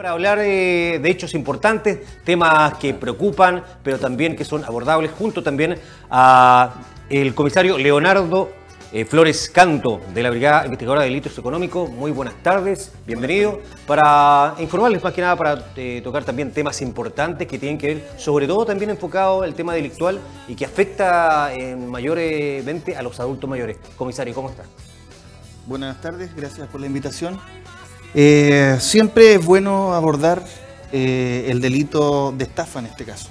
Para hablar de hechos importantes, temas que preocupan, pero también que son abordables, junto también a el comisario Leonardo Flores Canto, de la Brigada Investigadora de Delitos Económicos. Muy buenas tardes, bienvenido. Para informarles más que nada, para tocar también temas importantes que tienen que ver, sobre todo también enfocado el tema delictual y que afecta mayormente a los adultos mayores. Comisario, ¿cómo está? Buenas tardes, gracias por la invitación. Siempre es bueno abordar el delito de estafa en este caso,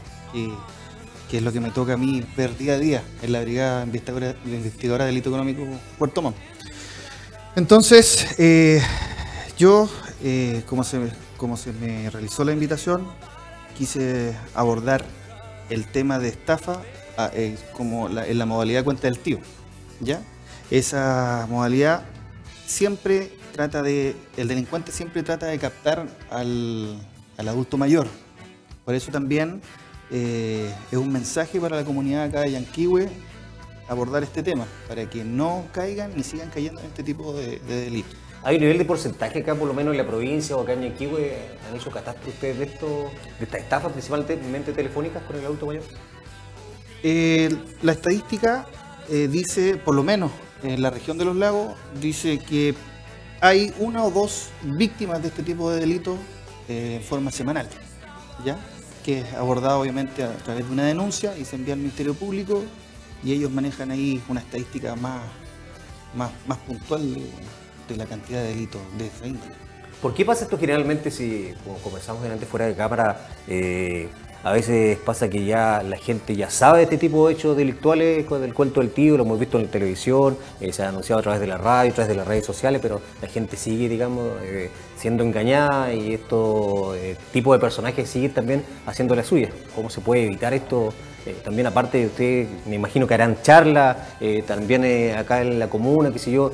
que es lo que me toca a mí ver día a día en la Brigada Investigadora de Delito Económico Puerto Montt. Entonces, yo, como se me realizó la invitación, quise abordar el tema de estafa en la modalidad cuenta del tío, ¿ya? Esa modalidad siempre el delincuente siempre trata de captar al adulto mayor. Por eso también es un mensaje para la comunidad acá de Yanquihue abordar este tema, para que no caigan ni sigan cayendo en este tipo de delitos. ¿Hay un nivel de porcentaje acá, por lo menos en la provincia o acá en Yanquihue? ¿Han hecho catastro ustedes de esta estafa, principalmente telefónicas con el adulto mayor? La estadística dice, por lo menos en la región de los lagos, dice que hay una o dos víctimas de este tipo de delitos en forma semanal, ¿ya? Que es abordado obviamente a través de una denuncia y se envía al Ministerio Público y ellos manejan ahí una estadística más puntual de la cantidad de delitos de esa índole. ¿Por qué pasa esto generalmente si, como conversamos antes fuera de cámara, a veces pasa que ya la gente ya sabe de este tipo de hechos delictuales con el cuento del tío, lo hemos visto en la televisión, se ha anunciado a través de la radio, a través de las redes sociales, pero la gente sigue, digamos, siendo engañada y estos tipos de personajes siguen también haciendo la suya? ¿Cómo se puede evitar esto? También aparte de ustedes, me imagino que harán charlas, también acá en la comuna, qué sé yo,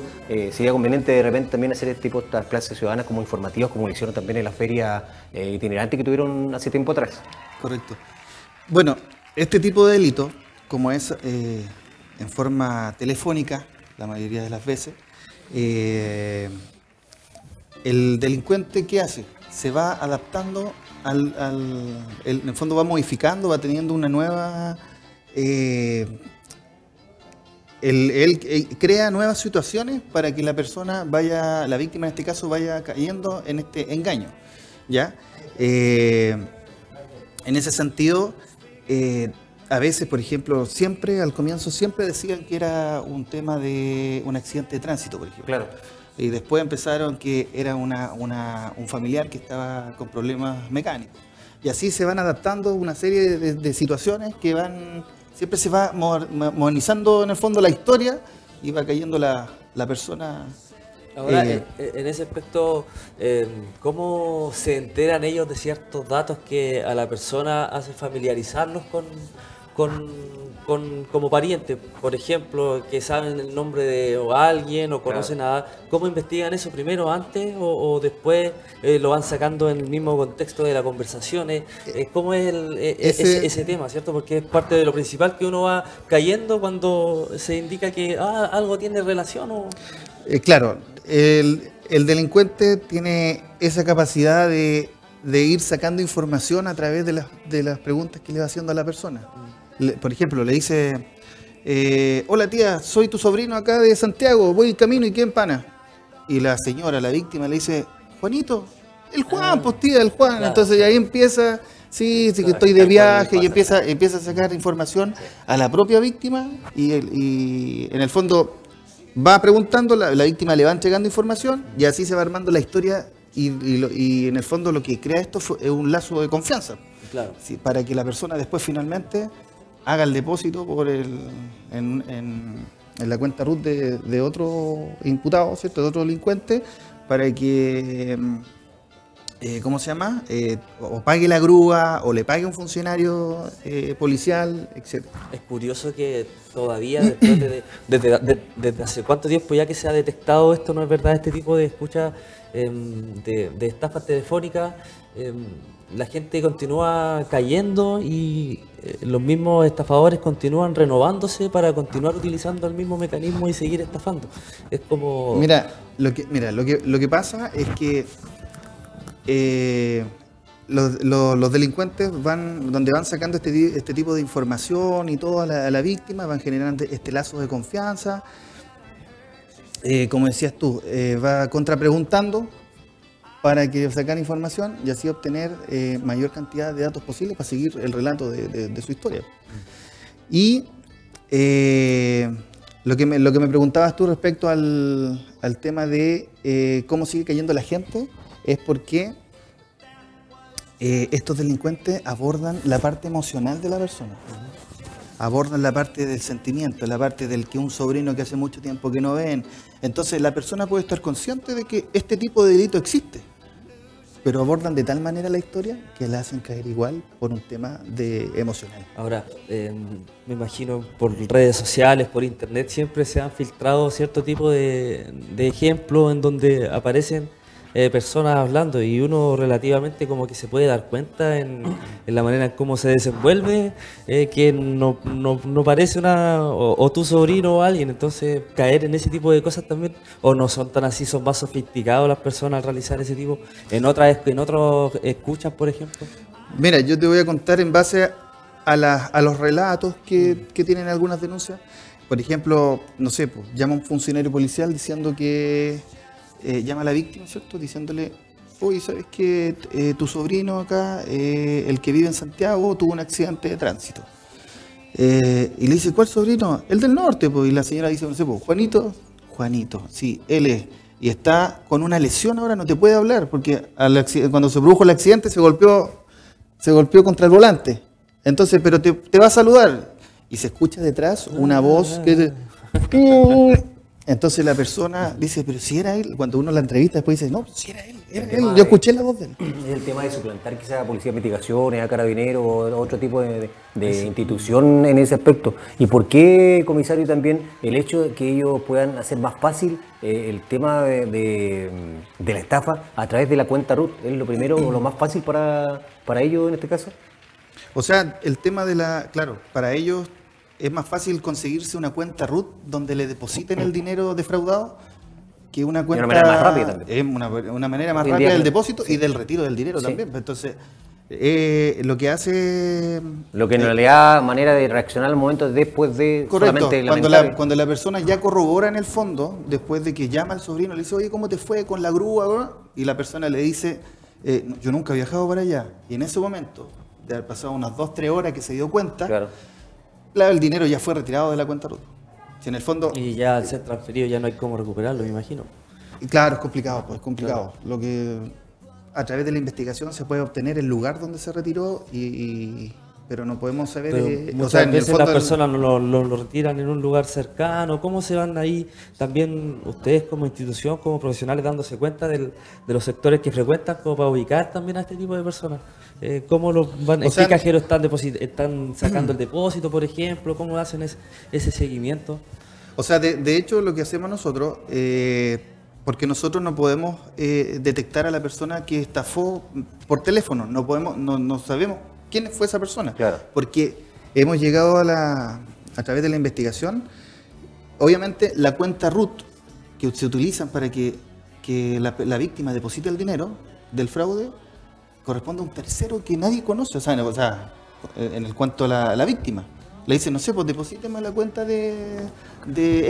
sería conveniente de repente también hacer este tipo de estas clases ciudadanas como informativas, como lo hicieron también en la feria itinerante que tuvieron hace tiempo atrás. Correcto. Bueno, este tipo de delito, como es en forma telefónica, la mayoría de las veces, el delincuente, ¿qué hace? Se va adaptando en el fondo va modificando, va teniendo una nueva... Él crea nuevas situaciones para que la persona la víctima en este caso, vaya cayendo en este engaño, ¿ya? En ese sentido, a veces, por ejemplo, al comienzo siempre decían que era un tema de un accidente de tránsito, por ejemplo. Claro. Y después empezaron que era un familiar que estaba con problemas mecánicos. Y así se van adaptando una serie de situaciones que siempre se va modernizando en el fondo la historia y va cayendo la persona. Ahora, en ese aspecto, ¿cómo se enteran ellos de ciertos datos que a la persona hace familiarizarlos como pariente? Por ejemplo, que saben el nombre de alguien o conocen a... ¿Cómo investigan eso primero, antes o después lo van sacando en el mismo contexto de la conversación? ¿Cómo es ese tema, cierto? Porque es parte de lo principal que uno va cayendo cuando se indica que algo tiene relación o... Claro, el delincuente tiene esa capacidad de ir sacando información a través de las preguntas que le va haciendo a la persona. Por ejemplo, le dice, hola tía, soy tu sobrino acá de Santiago, voy en camino y ¿quién pana? Y la señora, la víctima, le dice, Juanito, el Juan, pues tía, el Juan. Claro. Entonces ahí empieza, sí, que estoy de viaje y empieza a sacar información a la propia víctima y en el fondo va preguntando, la víctima le va entregando información y así se va armando la historia y en el fondo lo que crea esto es un lazo de confianza. Claro. Sí, para que la persona después finalmente haga el depósito en la cuenta RUT de otro imputado, ¿cierto? De otro delincuente, para que, ¿cómo se llama? O pague la grúa, o le pague un funcionario policial, etc. Es curioso que todavía, después desde hace cuánto tiempo ya que se ha detectado esto, no es verdad, este tipo de escucha de estafas telefónicas, la gente continúa cayendo y los mismos estafadores continúan renovándose para continuar utilizando el mismo mecanismo y seguir estafando. Es como... Mira, lo que pasa es que los delincuentes donde van sacando este tipo de información y todo a la víctima, van generando este lazo de confianza. Como decías tú, va contrapreguntando para que sacar información y así obtener mayor cantidad de datos posibles para seguir el relato de su historia. Y lo que me preguntabas tú respecto al tema de cómo sigue cayendo la gente, es porque estos delincuentes abordan la parte emocional de la persona. Abordan la parte del sentimiento, la parte del que un sobrino que hace mucho tiempo que no ven. Entonces la persona puede estar consciente de que este tipo de delito existe, pero abordan de tal manera la historia que la hacen caer igual por un tema emocional. Ahora, me imagino por redes sociales, por internet, siempre se han filtrado cierto tipo de ejemplos en donde aparecen personas hablando y uno relativamente como que se puede dar cuenta en la manera en cómo se desenvuelve, que no parece o tu sobrino o alguien. Entonces caer en ese tipo de cosas también, o no son tan así, son más sofisticados las personas al realizar ese tipo, en otros escuchas, por ejemplo. Mira, yo te voy a contar en base a los relatos que tienen algunas denuncias. Por ejemplo, no sé, pues, llama un funcionario policial diciendo que llama a la víctima, ¿cierto? Diciéndole, oye, ¿sabes qué? Tu sobrino acá, el que vive en Santiago, tuvo un accidente de tránsito. Y le dice, ¿cuál sobrino? El del norte, pues. Y la señora dice, no sé, pues, Juanito, sí, él es. Y está con una lesión ahora, no te puede hablar, porque cuando se produjo el accidente se golpeó contra el volante. Entonces, pero te va a saludar. Y se escucha detrás una voz que... Entonces la persona dice, pero si era él, cuando uno la entrevista después dice, no, si era él, yo escuché la voz de él. Es el tema de suplantar quizás a Policía de Investigaciones, a Carabineros o otro tipo de institución en ese aspecto. ¿Y por qué, comisario, también el hecho de que ellos puedan hacer más fácil el tema de la estafa a través de la cuenta RUT? ¿Es lo primero o lo más fácil para ellos en este caso? O sea, el tema claro, para ellos es más fácil conseguirse una cuenta RUT donde le depositen el dinero defraudado que una cuenta... De una manera más rápida también. Es una manera más rápida del depósito y del retiro del dinero también. Entonces, lo que hace... Lo que en realidad, manera de reaccionar al momento después de... Correcto, cuando la persona ya corrobora en el fondo, después de que llama al sobrino, le dice, oye, ¿cómo te fue con la grúa? Y la persona le dice, yo nunca he viajado para allá. Y en ese momento, de haber pasado unas 2-3 horas que se dio cuenta... Claro. El dinero ya fue retirado de la cuenta RUT. Si en el fondo... Y ya al ser transferido ya no hay cómo recuperarlo, me imagino. Y claro, es complicado, pues es complicado. Claro. Lo que a través de la investigación se puede obtener el lugar donde se retiró, pero no podemos saber... muchas veces las personas lo retiran en un lugar cercano. ¿Cómo se van ahí también ustedes como institución, como profesionales, dándose cuenta de los sectores que frecuentan, como para ubicar también a este tipo de personas? ¿Cómo ¿En qué cajero están sacando el depósito, por ejemplo? ¿Cómo hacen ese seguimiento? O sea, de hecho, lo que hacemos nosotros, porque nosotros no podemos detectar a la persona que estafó por teléfono, no sabemos quién fue esa persona. Claro. Porque hemos llegado a través de la investigación, obviamente la cuenta RUT que se utilizan para que la víctima deposite el dinero del fraude corresponde a un tercero que nadie conoce, o sea, en el cuanto a la víctima. Le dice, no sé, pues deposíteme la cuenta de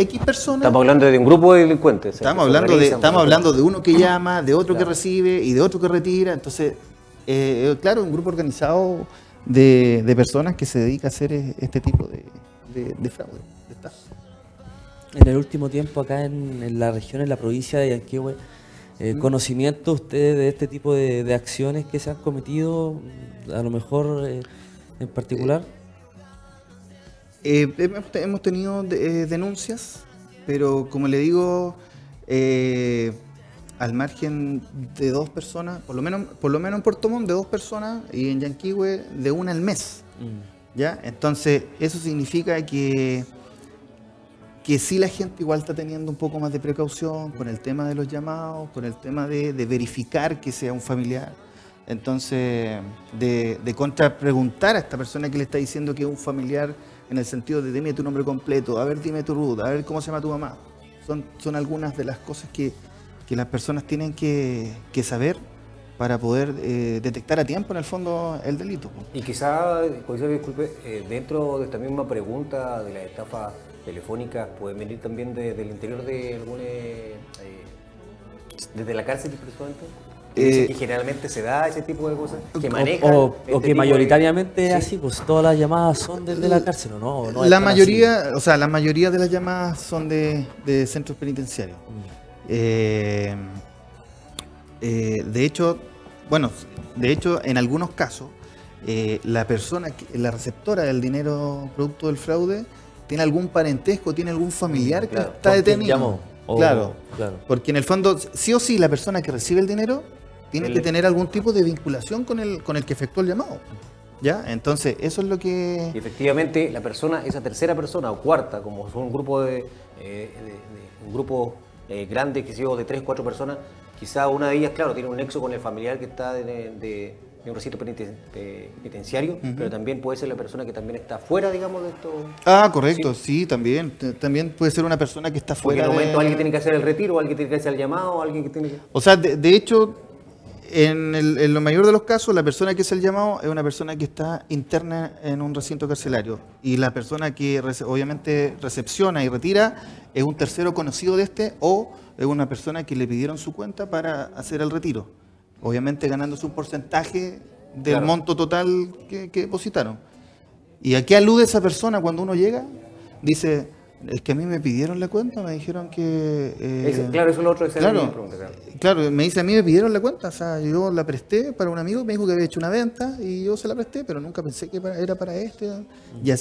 X personas. Estamos hablando de un grupo de delincuentes. Estamos hablando de uno que llama, de otro que recibe y de otro que retira. Entonces, claro, un grupo organizado de personas que se dedica a hacer este tipo de fraude, de estafa. En el último tiempo acá en la región, en la provincia de Yanquihue, ¿conocimiento ustedes de este tipo de acciones que se han cometido, a lo mejor en particular? Hemos tenido denuncias, pero como le digo, al margen de 2 personas, por lo menos en Puerto Montt de 2 personas y en Yanquihue de 1 al mes. ¿Ya? Entonces, eso significa que sí, la gente igual está teniendo un poco más de precaución con el tema de los llamados, con el tema de verificar que sea un familiar. Entonces, de contrapreguntar a esta persona que le está diciendo que es un familiar, en el sentido de dime tu nombre completo, a ver, dime tu RUT, a ver cómo se llama tu mamá. Son algunas de las cosas que las personas tienen que saber para poder detectar a tiempo en el fondo el delito. Y quizá, disculpe, dentro de esta misma pregunta de las estafas telefónicas, pueden venir también del interior de algún, desde la cárcel, principalmente. Que generalmente se da ese tipo de cosas, que manejan o que mayoritariamente es así, pues todas las llamadas son desde la cárcel, ¿o no? ¿O la mayoría, o sea, la mayoría de las llamadas son de centros penitenciarios. De hecho, en algunos casos, la persona, la receptora del dinero producto del fraude, tiene algún parentesco, tiene algún familiar que está detenido. Claro, porque en el fondo, sí o sí, la persona que recibe el dinero tiene que tener algún tipo de vinculación con el que efectuó el llamado. ¿Ya? Entonces, eso es lo que... Y efectivamente, la persona, esa tercera persona o cuarta, como son un grupo grande, que sea de 3 o 4 personas, quizá una de ellas, claro, tiene un nexo con el familiar que está de un recinto penitenciario, pero también puede ser la persona que también está fuera, digamos, de esto. Ah, correcto, sí, también puede ser una persona que está fuera. Porque en el momento alguien tiene que hacer el retiro, alguien tiene que hacer el llamado, alguien que tiene que... O sea, de hecho, en lo mayor de los casos, la persona que hace el llamado es una persona que está interna en un recinto carcelario, y la persona que obviamente recepciona y retira es un tercero conocido de este, o es una persona que le pidieron su cuenta para hacer el retiro, obviamente ganándose un porcentaje del monto total que depositaron. ¿Y a qué alude esa persona cuando uno llega? Dice, es que a mí me pidieron la cuenta, me dijeron que... claro, eso es lo otro que Claro, me dice, a mí me pidieron la cuenta, o sea, yo la presté para un amigo, me dijo que había hecho una venta y yo se la presté, pero nunca pensé que era para este. Y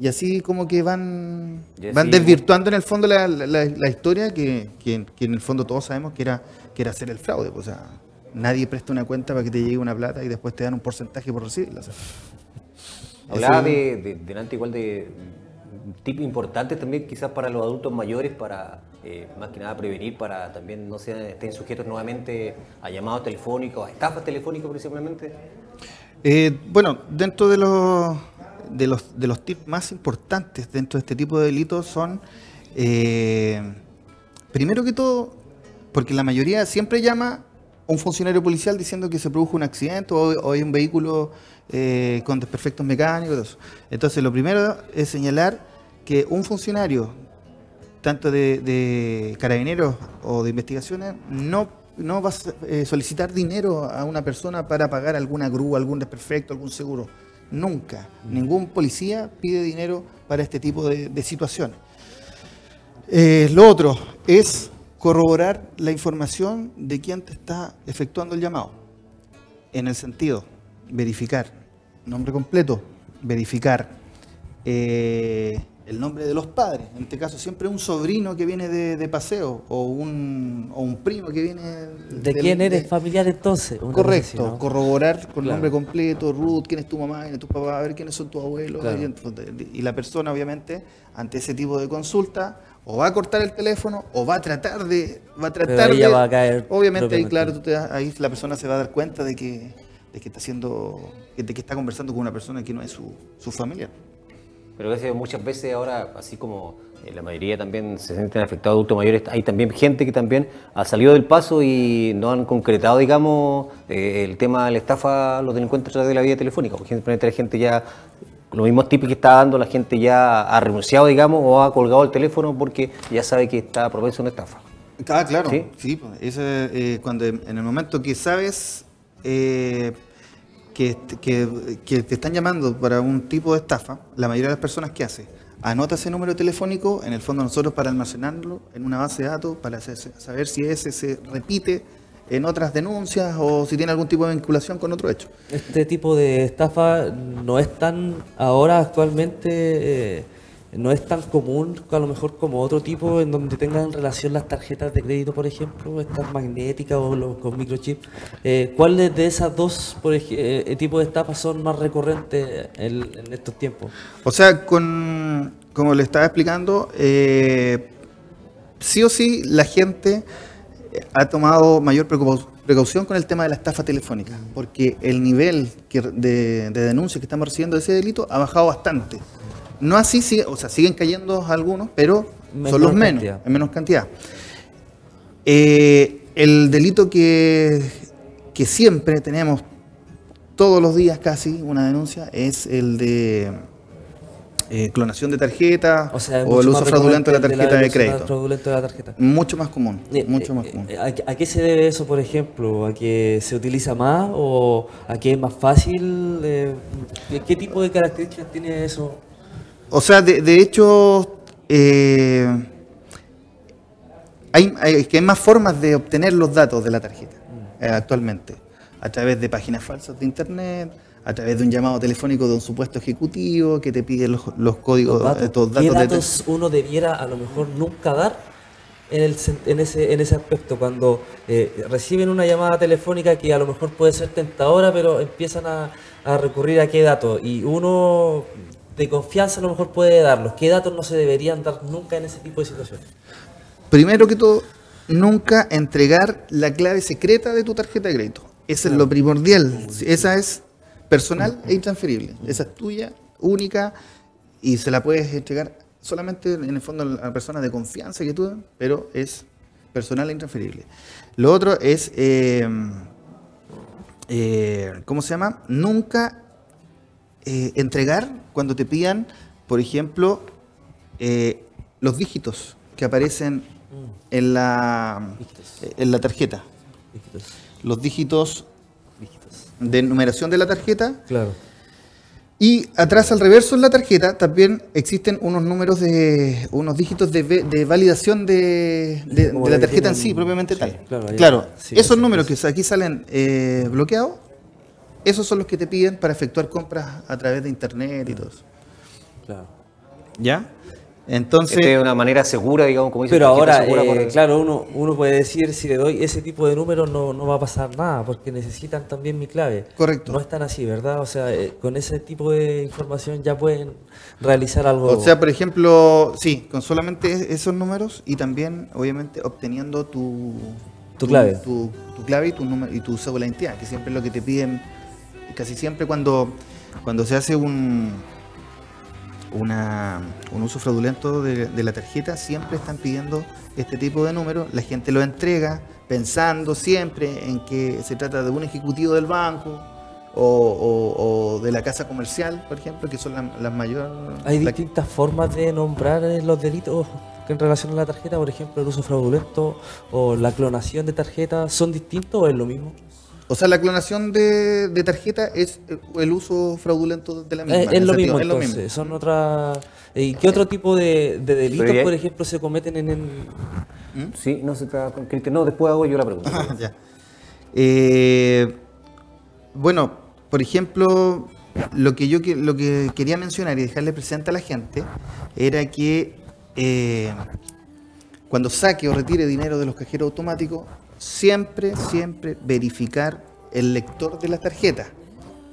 así como que van desvirtuando en el fondo la historia que en el fondo todos sabemos que era hacer el fraude. O sea, nadie presta una cuenta para que te llegue una plata y después te dan un porcentaje por recibirla. O sea, hablaba delante igual de tips importantes también quizás para los adultos mayores, para más que nada prevenir, para también no estén sujetos nuevamente a llamados telefónicos, a estafas telefónicas principalmente. Bueno, dentro de los tips más importantes dentro de este tipo de delitos son, primero que todo, porque la mayoría siempre llama a un funcionario policial diciendo que se produjo un accidente o hay un vehículo con desperfectos mecánicos. Eso. Entonces, lo primero es señalar que un funcionario, tanto de carabineros o de investigaciones, no va a solicitar dinero a una persona para pagar alguna grúa, algún desperfecto, algún seguro. Nunca. Ningún policía pide dinero para este tipo de situaciones. Lo otro es corroborar la información de quién te está efectuando el llamado. En el sentido, verificar nombre completo, verificar el nombre de los padres. En este caso, siempre un sobrino que viene de paseo o un primo que viene... ¿De quién eres familiar entonces? Correcto, ¿no? Corroborar con nombre completo, Ruth, quién es tu mamá, quién es tu papá, a ver quiénes son tus abuelos. Claro. Y la persona, obviamente, ante ese tipo de consulta, o va a cortar el teléfono o va a tratar de... Va a caer. Obviamente, ahí, claro, ahí la persona se va a dar cuenta de que está conversando con una persona que no es su familiar. Pero muchas veces ahora, así como la mayoría también se sienten afectados adultos mayores, hay también gente que también ha salido del paso y no han concretado, digamos, el tema de la estafa a los delincuentes a través de la vía telefónica. Por ejemplo, la gente ya, los mismos tips que está dando, la gente ya ha renunciado, digamos, o ha colgado el teléfono porque ya sabe que está propenso a una estafa. Ah, claro, sí, pues, cuando en el momento que sabes... Que te están llamando para un tipo de estafa, la mayoría de las personas que hace, anota ese número telefónico, en el fondo nosotros para almacenarlo en una base de datos, para saber si ese se repite en otras denuncias o si tiene algún tipo de vinculación con otro hecho. Este tipo de estafa no es tan, ahora actualmente, no es tan común a lo mejor como otro tipo en donde tengan relación las tarjetas de crédito, por ejemplo, estas magnéticas o con microchip. ¿Cuáles de esas dos tipos de estafas son más recurrentes en estos tiempos? O sea, como le estaba explicando, sí o sí la gente ha tomado mayor precaución con el tema de la estafa telefónica, porque el nivel de denuncias que estamos recibiendo de ese delito ha bajado bastante. No así, o sea, siguen cayendo algunos, pero son los menos, en menos cantidad. El delito que que siempre tenemos todos los días casi una denuncia es el de clonación de tarjeta O sea, es o mucho el uso más fraudulento de la recurrente tarjeta de uso crédito. fraudulento de la tarjeta. Mucho más común, mucho más común. ¿A qué se debe eso, por ejemplo? ¿A que se utiliza más o a que es más fácil? ¿Qué tipo de características tiene eso? O sea, de hecho, hay más formas de obtener los datos de la tarjeta actualmente. A través de páginas falsas de internet, a través de un llamado telefónico de un supuesto ejecutivo que te pide los códigos, estos ¿Qué datos datos uno debiera a lo mejor nunca dar en ese aspecto? Cuando reciben una llamada telefónica que a lo mejor puede ser tentadora, pero empiezan a recurrir a qué datos y uno de confianza a lo mejor puede darlos. ¿Qué datos no se deberían dar nunca en ese tipo de situaciones? Primero que todo, nunca entregar la clave secreta de tu tarjeta de crédito. Eso es lo primordial. Esa es personal e intransferible. Esa es tuya, única, y se la puedes entregar solamente en el fondo a la persona de confianza que tú, pero es personal e intransferible. Lo otro es, ¿cómo se llama? Nunca entregar cuando te pidan, por ejemplo, los dígitos que aparecen en la tarjeta. Los dígitos de numeración de la tarjeta. Claro. Y atrás al reverso en la tarjeta también existen unos números unos dígitos de validación de la tarjeta en sí, propiamente sí, tal. Claro, sí, esos sí, números sí. que aquí salen bloqueados, esos son los que te piden para efectuar compras a través de internet y todo eso. Claro. ¿Ya? Entonces, Esta es una manera segura, digamos, como dice Pero tarjeta ahora, segura por- claro, uno puede decir, si le doy ese tipo de números no va a pasar nada, porque necesitan también mi clave. Correcto. No es tan así, ¿verdad? O sea, con ese tipo de información ya pueden realizar algo. O sea, por ejemplo, sí, con solamente esos números y también, obviamente, obteniendo tu clave. Tu clave y tu número y tu cédula de identidad, que siempre es lo que te piden, casi siempre cuando se hace un uso fraudulento de la tarjeta, siempre están pidiendo este tipo de números. La gente lo entrega pensando siempre en que se trata de un ejecutivo del banco o de la casa comercial, por ejemplo, que son las mayores. Hay distintas formas de nombrar los delitos en relación a la tarjeta, por ejemplo, el uso fraudulento o la clonación de tarjetas, ¿son distintos o es lo mismo? O sea, la clonación de tarjeta es el uso fraudulento de la misma. Es en lo sentido, mismo, es lo entonces, mismo. son otras... ¿Y qué otro tipo de delitos, Pero ya- por ejemplo, se cometen Sí, no se está con Cristian. No, después hago yo la pregunta. Ah, ya. Bueno, por ejemplo, lo que quería mencionar y dejarle presente a la gente era que cuando saque o retire dinero de los cajeros automáticos, siempre verificar el lector de la tarjeta,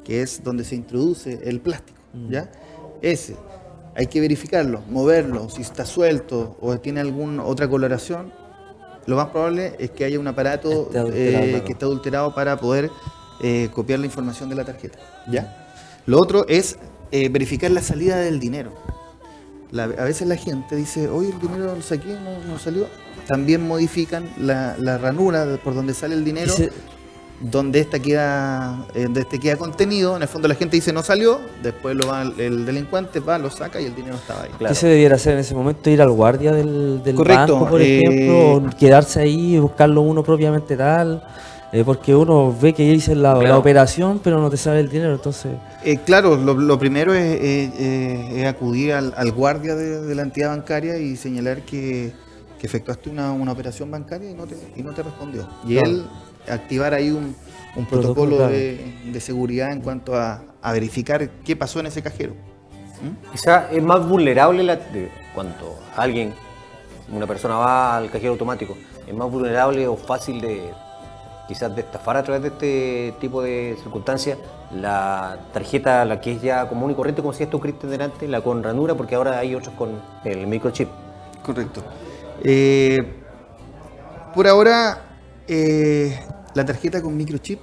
que es donde se introduce el plástico, ¿ya? Ese, hay que verificarlo, moverlo, si está suelto o tiene alguna otra coloración. Lo más probable es que haya un aparato Esté adulterado, claro. que esté adulterado para poder copiar la información de la tarjeta, ¿ya? Lo otro es verificar la salida del dinero. A veces la gente dice, oye, el dinero lo saqué, no salió. También modifican la ranura por donde sale el dinero, donde este queda contenido. En el fondo la gente dice no salió, después el delincuente lo saca y el dinero estaba ahí. ¿Qué se debiera hacer en ese momento? ¿Ir al guardia del Correcto, banco, por ejemplo? ¿O quedarse ahí y buscarlo uno propiamente tal? Porque uno ve que hice la Claro. operación, pero no te sale el dinero, entonces... Claro, lo primero es acudir al guardia de la entidad bancaria y señalar que efectuaste una operación bancaria y no te respondió. Y Claro. él activar ahí un protocolo claro. de seguridad en cuanto a verificar qué pasó en ese cajero. Quizá es más vulnerable cuando alguien, una persona va al cajero automático, es más vulnerable o fácil quizás de estafar a través de este tipo de circunstancias la tarjeta, la que es ya común y corriente, como decías tú, Cristian, delante, la con ranura, porque ahora hay otros con el microchip. Correcto. Por ahora, la tarjeta con microchip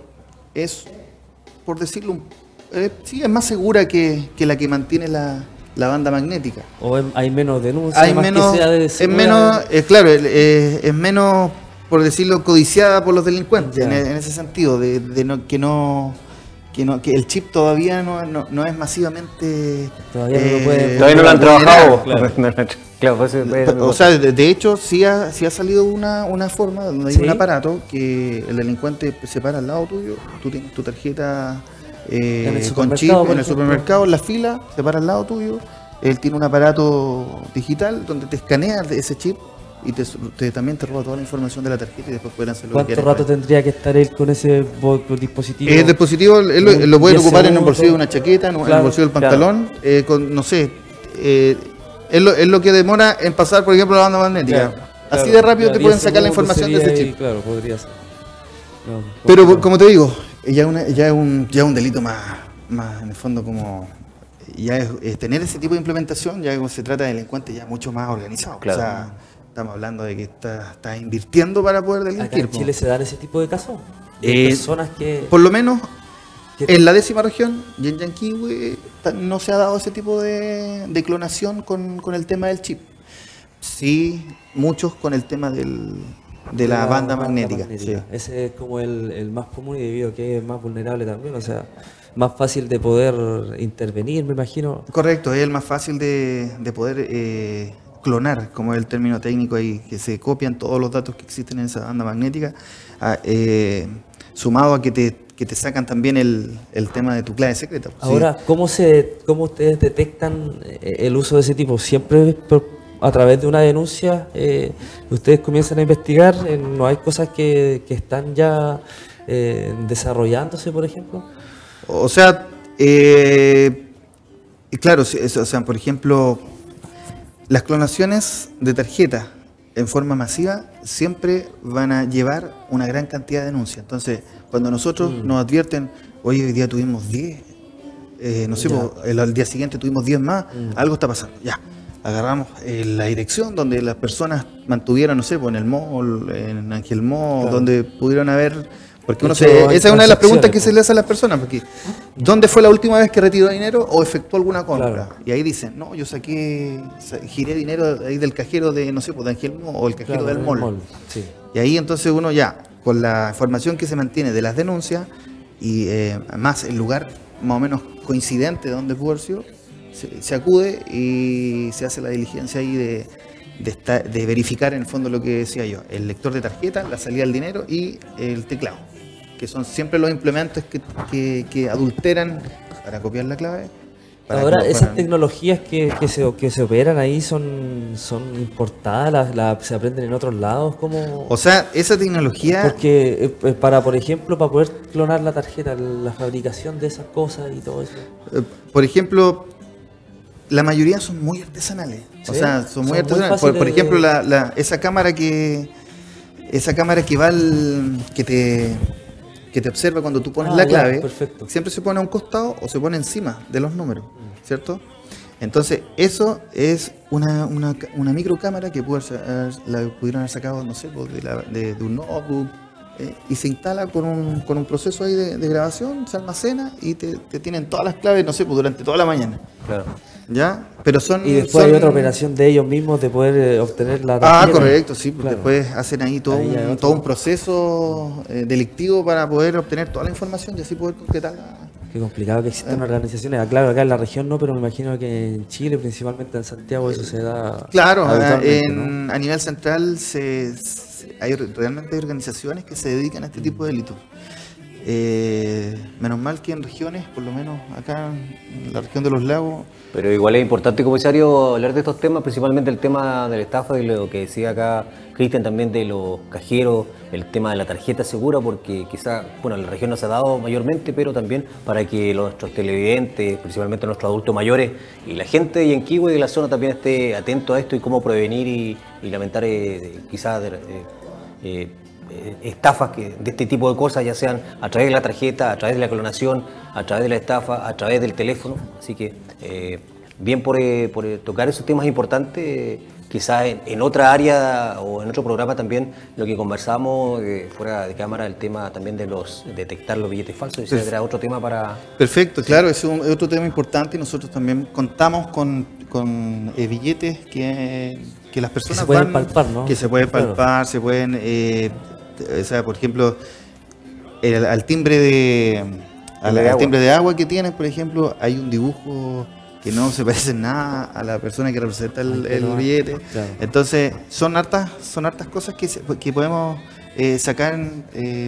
es, por decirlo, sí, es más segura que la que mantiene la banda magnética. ¿O hay menos denuncias? Hay más menos, que sea de es segura? menos, claro, es menos por decirlo, codiciada por los delincuentes, Ya. en ese sentido, que el chip todavía no es masivamente... Todavía no lo pueden- Todavía no lo han trabajado. Claro. Claro, pues, O sea, de hecho, sí ha salido una forma donde hay ¿Sí? un aparato que el delincuente se para al lado tuyo, tú tienes tu tarjeta En el con supermercado, chip por en el ejemplo. supermercado, en la fila, se para al lado tuyo, él tiene un aparato digital donde te escanea ese chip y también te roba toda la información de la tarjeta y después pueden hacer lo que ¿Cuánto quieran. rato tendría que estar él con ese dispositivo? El dispositivo él lo puede 10 ocupar en el segundos. bolsillo de una chaqueta, en el Claro, bolsillo del claro. pantalón, no sé. Es lo que demora en pasar, por ejemplo, la banda magnética. Así de rápido te pueden sacar la información de ese chip. Claro, podría ser. No, Pero no. como te digo, ya es un delito más en el fondo como... Ya es tener ese tipo de implementación, ya como se trata de delincuentes ya mucho más organizados. Claro. O sea, estamos hablando de que estás invirtiendo para poder ¿Acá delinquir. en po. Chile se dan ese tipo de casos? De Eh, personas que... Por lo menos que- en la 10ª región y en Yanquihue no se ha dado ese tipo de clonación con el tema del chip. Sí, muchos con el tema de la banda magnética. Sí. Ese es como el más común y debido a que es más vulnerable también, o sea, más fácil de poder intervenir, me imagino. Correcto, es el más fácil de poder clonar, como es el término técnico ahí, que se copian todos los datos que existen en esa banda magnética, sumado a que te sacan también el tema de tu clave secreta. Sí. Ahora, ¿cómo ustedes detectan el uso de ese tipo? ¿Siempre es a través de una denuncia ustedes comienzan a investigar? ¿No hay cosas que están ya desarrollándose, por ejemplo? O sea, claro, sí, o sea, por ejemplo, las clonaciones de tarjeta en forma masiva siempre van a llevar una gran cantidad de denuncias. Entonces, cuando nosotros nos advierten, oye, hoy día tuvimos 10, no sé, Ya. al día siguiente tuvimos 10 más, algo está pasando, ya. Agarramos la dirección donde las personas mantuvieron, no sé, pues, en el mall, en Ángel Mall, Claro. donde pudieron haber... Porque De uno hecho, esa hay es una de las preguntas que transacciones, se le hace a las personas, porque ¿dónde fue la última vez que retiró dinero o efectuó alguna compra? Claro. Y ahí dicen, no, yo giré dinero ahí del cajero de, no sé, pues de Ángel Mall o el cajero Claro, del en el mall. Sí. Y ahí entonces uno ya, con la información que se mantiene de las denuncias y más el lugar más o menos coincidente de donde pudo haber sido, se acude y se hace la diligencia ahí de verificar en el fondo lo que decía yo, el lector de tarjeta, la salida del dinero y el teclado, que son siempre los implementos que adulteran para copiar la clave. Ahora, esas tecnologías que se operan ahí son importadas, se aprenden en otros lados, como... O sea, esa tecnología... Porque por ejemplo, para poder clonar la tarjeta, la fabricación de esas cosas y todo eso. Por ejemplo, la mayoría son muy artesanales. O ¿Sí? sea, son Son muy muy artesanales. fáciles Por de- ejemplo, esa cámara que va que te observa cuando tú pones la ya, clave, perfecto. siempre se pone a un costado o se pone encima de los números, ¿cierto? Entonces, eso es una microcámara que la pudieron haber sacado, no sé, pues, de un notebook, y se instala con un proceso ahí de grabación, se almacena y te tienen todas las claves, no sé, pues durante toda la mañana. Claro. ¿Ya? Pero son... Y después hay otra operación de ellos mismos de poder obtener la tarjeta. Correcto, sí, porque Claro. después hacen ahí todo, Ahí hay otro. todo un proceso delictivo para poder obtener toda la información y así poder concretarla. Qué complicado que existen organizaciones. Claro, acá en la región no, pero me imagino que en Chile, principalmente en Santiago, eso se da. Claro, habitualmente, ¿no? a nivel central realmente hay organizaciones que se dedican a este tipo de delitos. Menos mal que en regiones, por lo menos acá en la región de los lagos, Pero igual es importante, comisario, hablar de estos temas, principalmente el tema de la estafa y lo que decía acá Cristian también de los cajeros, el tema de la tarjeta segura, porque quizá, bueno, en la región no se ha dado mayormente, pero también para que nuestros televidentes, principalmente nuestros adultos mayores y la gente de Yanquihue y de la zona también esté atento a esto y cómo prevenir y lamentar quizás estafas de este tipo de cosas, ya sean a través de la tarjeta, a través de la clonación, a través de la estafa, a través del teléfono. Así que bien por tocar esos temas importantes, quizás en otra área o en otro programa también lo que conversamos fuera de cámara, el tema también de detectar los billetes falsos, ese era otro tema para... perfecto, claro, ese es otro tema importante y nosotros también contamos con billetes que las personas se pueden palpar, ¿no? Que se pueden palpar, claro. Se pueden, o sea, por ejemplo, al timbre de agua que tienes, por ejemplo, hay un dibujo que no se parece en nada a la persona que representa el billete. Claro. Entonces, son hartas cosas que podemos sacar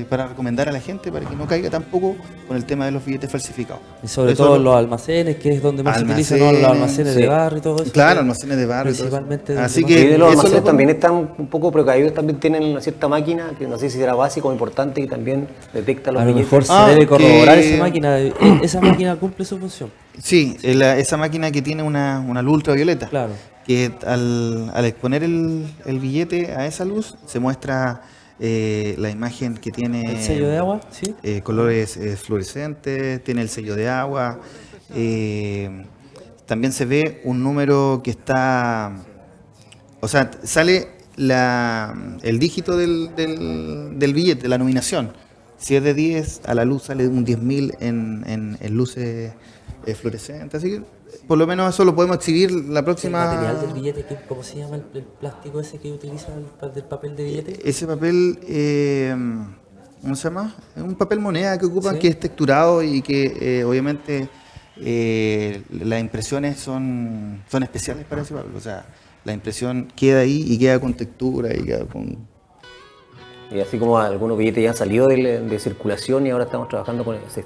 para recomendar a la gente para que no caiga tampoco con el tema de los billetes falsificados. Y sobre todo en los almacenes, que es donde más se utilizan, ¿no? Los almacenes de barrio y todo eso. Claro, almacenes de barrio. Principalmente. Así que y los almacenes también están un poco precavidos, también tienen una cierta máquina que no sé si será básica o importante y también detecta los billetes. A lo mejor se debe corroborar esa máquina. Esa máquina cumple su función. Sí, esa máquina que tiene una luz ultravioleta. Claro. Que al exponer el billete a esa luz se muestra la imagen que tiene el sello de agua, ¿sí? Colores fluorescentes, tiene el sello de agua, también se ve un número que está, o sea, sale el dígito del billete, la numeración. Si es de 10, a la luz sale un 10.000 en luces fluorescentes, así que por lo menos eso lo podemos exhibir la próxima. ¿El material del billete, cómo se llama el plástico ese que utiliza del papel de billete? Ese papel, ¿cómo se llama? Es un papel moneda que ocupan, ¿sí? Que es texturado y que obviamente las impresiones son especiales para ese papel. O sea, la impresión queda ahí y queda con textura y queda con... Y así como algunos billetes ya han salido de circulación y ahora estamos trabajando con... Se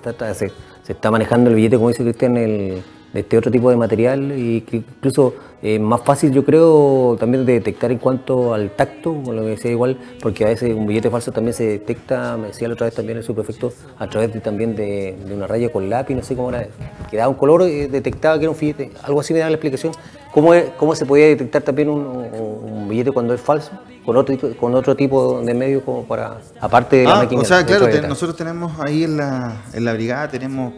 está manejando el billete, como dice Cristian, de este otro tipo de material, y que incluso más fácil, yo creo, también de detectar en cuanto al tacto, como lo que decía igual, porque a veces un billete falso también se detecta, me decía la otra vez también el subprefecto, a través también de una raya con lápiz, no sé cómo era, que daba un color, detectaba que era un billete, algo así me da la explicación. ¿Cómo se podía detectar también un billete cuando es falso? Con otro tipo de medio como para, aparte de la máquina. O sea, claro, nosotros tenemos ahí en la brigada, tenemos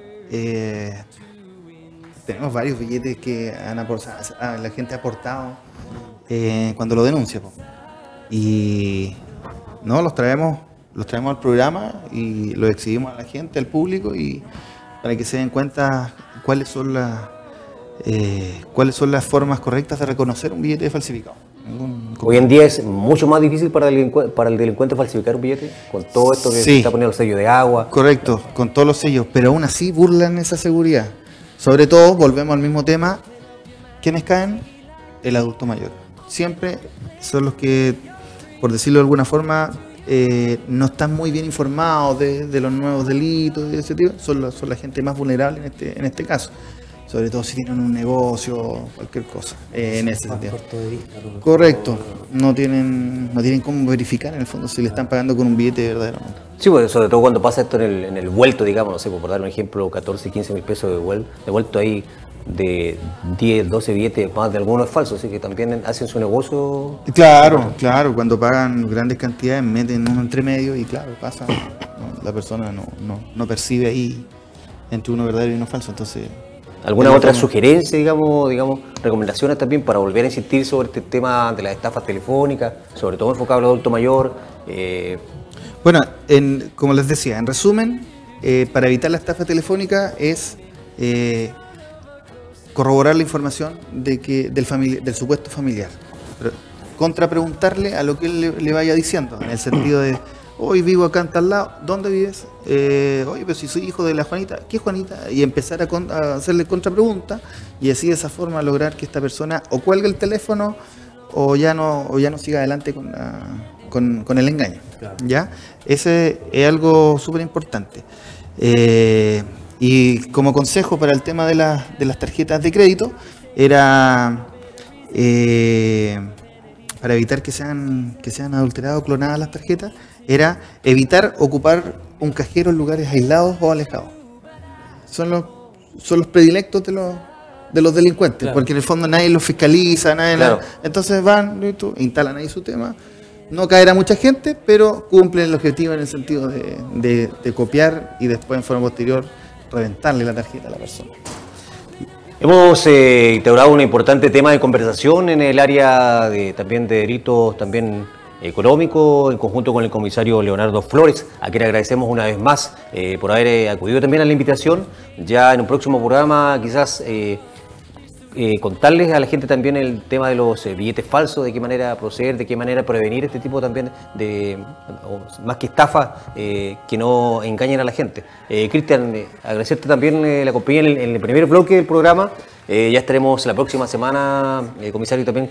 varios billetes que la gente ha aportado cuando lo denuncia. Y no, los traemos al programa y los exhibimos a la gente, al público, y para que se den cuenta cuáles son las formas correctas de reconocer un billete falsificado. Hoy en día es mucho más difícil para el delincuente falsificar un billete, con todo esto que se está poniendo el sello de agua. Correcto, con todos los sellos, pero aún así burlan esa seguridad. Sobre todo, volvemos al mismo tema, ¿quiénes caen? El adulto mayor. Siempre son los que, por decirlo de alguna forma, no están muy bien informados de los nuevos delitos y de ese tipo. Son la gente más vulnerable en este caso. Sobre todo si tienen un negocio, cualquier cosa, en ese sentido. Correcto, no tienen cómo verificar en el fondo si le están pagando con un billete verdaderamente. Sí, pues sobre todo cuando pasa esto en el vuelto, digamos, no sé, por dar un ejemplo, 14, 15 mil pesos de vuelto ahí, de 10, 12 billetes, más de algunos es falso, así que también hacen su negocio. Claro, cuando pagan grandes cantidades meten uno entre medio y claro, pasa, la persona no percibe ahí entre uno verdadero y uno falso, entonces... ¿Alguna otra sugerencia, digamos, recomendaciones también para volver a insistir sobre este tema de las estafas telefónicas, sobre todo enfocado al adulto mayor? Bueno, como les decía, en resumen, para evitar la estafa telefónica es corroborar la información del supuesto familiar, contrapreguntarle a lo que él le vaya diciendo, en el sentido de: hoy vivo acá en tal lado, ¿dónde vives? Oye, pero si soy hijo de la Juanita, ¿qué es Juanita? Y empezar a hacerle contrapreguntas y así de esa forma lograr que esta persona o cuelgue el teléfono o ya no siga adelante con el engaño. Claro. ¿Ya? Ese es algo súper importante. Y como consejo para el tema de las tarjetas de crédito, era para evitar que sean adulteradas o clonadas las tarjetas, era evitar ocupar un cajero en lugares aislados o alejados. Son los predilectos de los delincuentes, claro. Porque en el fondo nadie los fiscaliza, claro. Entonces van, instalan ahí su tema. No caerá mucha gente, pero cumplen el objetivo en el sentido de copiar y después en forma posterior reventarle la tarjeta a la persona. Hemos instaurado un importante tema de conversación en el área también de delitos económicos, en conjunto con el comisario Leonardo Flores, a quien agradecemos una vez más por haber acudido también a la invitación. Ya en un próximo programa quizás contarles a la gente también el tema de los billetes falsos, de qué manera proceder, de qué manera prevenir este tipo también de, más que estafa, que no engañen a la gente. Cristian, agradecerte también la compañía en el primer bloque del programa. Ya estaremos la próxima semana, comisario, también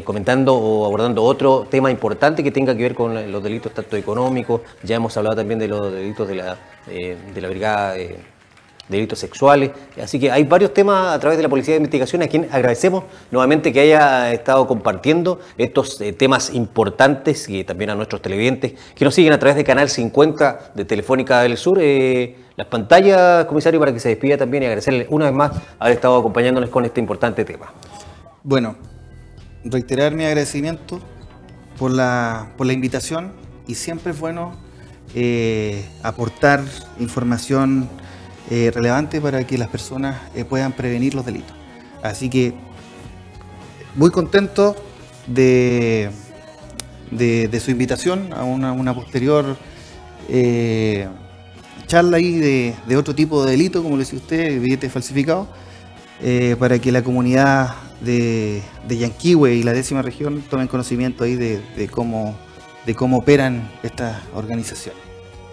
comentando o abordando otro tema importante que tenga que ver con los delitos tanto económicos. Ya hemos hablado también de los delitos de la brigada de delitos sexuales. Así que hay varios temas a través de la Policía de Investigación, a quien agradecemos nuevamente que haya estado compartiendo estos temas importantes, y también a nuestros televidentes que nos siguen a través de Canal 50 de Telefónica del Sur. Las pantallas, comisario, para que se despida también, y agradecerle una vez más haber estado acompañándonos con este importante tema. Bueno, reiterar mi agradecimiento por la invitación, y siempre es bueno aportar información relevante para que las personas puedan prevenir los delitos. Así que muy contento de su invitación a una posterior charla ahí de otro tipo de delito, como lo decía usted, billetes falsificados, para que la comunidad de Yanquihue y la 10ª región tomen conocimiento ahí de cómo operan estas organizaciones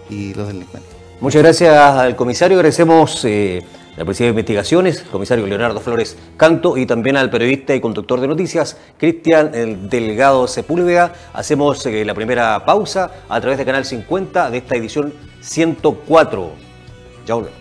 y los delincuentes. Muchas gracias al comisario, agradecemos la Policía de Investigaciones, el comisario Leonardo Flores Canto, y también al periodista y conductor de noticias, Cristian Delgado Sepúlveda. Hacemos la primera pausa a través de Canal 50 de esta edición 104. Ya volvemos.